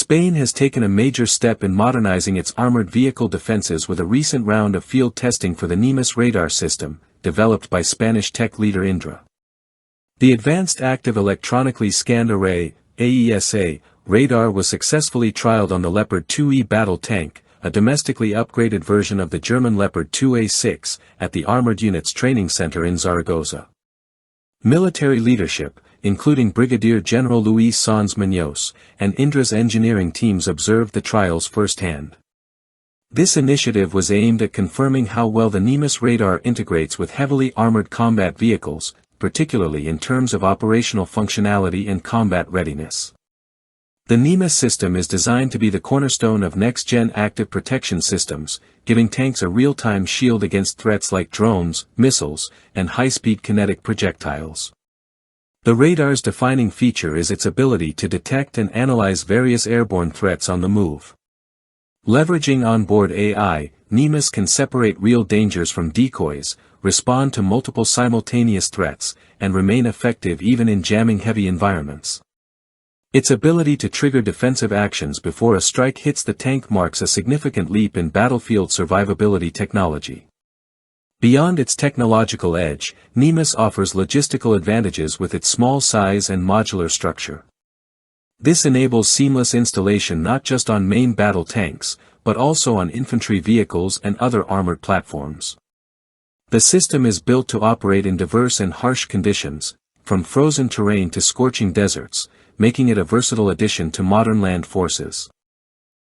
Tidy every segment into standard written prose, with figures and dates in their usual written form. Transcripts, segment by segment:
Spain has taken a major step in modernizing its armored vehicle defenses with a recent round of field testing for the Nemus radar system, developed by Spanish tech leader Indra. The Advanced Active Electronically Scanned Array (AESA) radar was successfully trialed on the Leopard 2E battle tank, a domestically upgraded version of the German Leopard 2A6, at the Armored Units Training Center in Zaragoza. Military leadership, including Brigadier General Luis Sanz Muñoz, and Indra's engineering teams observed the trials firsthand. This initiative was aimed at confirming how well the Nemus radar integrates with heavily armored combat vehicles, particularly in terms of operational functionality and combat readiness. The Nemus system is designed to be the cornerstone of next-gen active protection systems, giving tanks a real-time shield against threats like drones, missiles, and high-speed kinetic projectiles. The radar's defining feature is its ability to detect and analyze various airborne threats on the move. Leveraging onboard AI, Nemus can separate real dangers from decoys, respond to multiple simultaneous threats, and remain effective even in jamming-heavy environments. Its ability to trigger defensive actions before a strike hits the tank marks a significant leap in battlefield survivability technology. Beyond its technological edge, Nemus offers logistical advantages with its small size and modular structure. This enables seamless installation not just on main battle tanks, but also on infantry vehicles and other armored platforms. The system is built to operate in diverse and harsh conditions, from frozen terrain to scorching deserts, making it a versatile addition to modern land forces.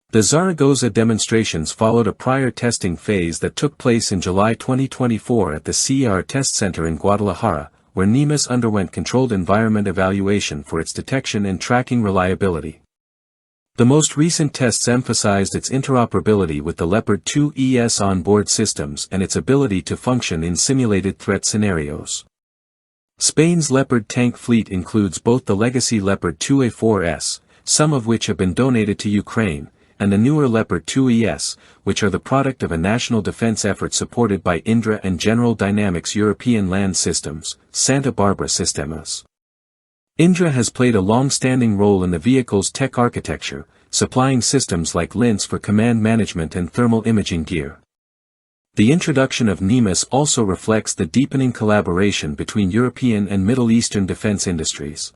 The Zaragoza demonstrations followed a prior testing phase that took place in July 2024 at the CER Test Center in Guadalajara, where Nemus underwent controlled environment evaluation for its detection and tracking reliability. The most recent tests emphasized its interoperability with the Leopard 2ES onboard systems and its ability to function in simulated threat scenarios. Spain's Leopard tank fleet includes both the legacy Leopard 2A4S, some of which have been donated to Ukraine, and the newer Leopard 2ES, which are the product of a national defense effort supported by Indra and General Dynamics European Land Systems, Santa Barbara Sistemas. Indra has played a long-standing role in the vehicle's tech architecture, supplying systems like links for command management and thermal imaging gear. The introduction of Nemus also reflects the deepening collaboration between European and Middle Eastern defense industries.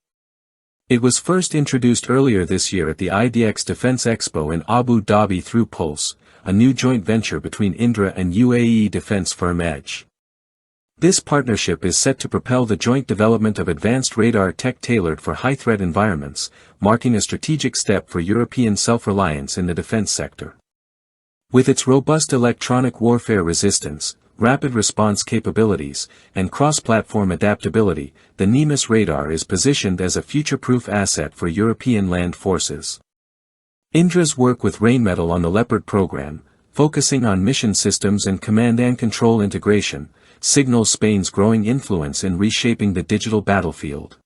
It was first introduced earlier this year at the IDX Defense Expo in Abu Dhabi through Pulse, a new joint venture between Indra and UAE defense firm Edge. This partnership is set to propel the joint development of advanced radar tech tailored for high-threat environments, marking a strategic step for European self-reliance in the defense sector. With its robust electronic warfare resistance, rapid response capabilities, and cross-platform adaptability, the Nemus radar is positioned as a future-proof asset for European land forces. Indra's work with Rheinmetall on the Leopard program, focusing on mission systems and command and control integration, signals Spain's growing influence in reshaping the digital battlefield.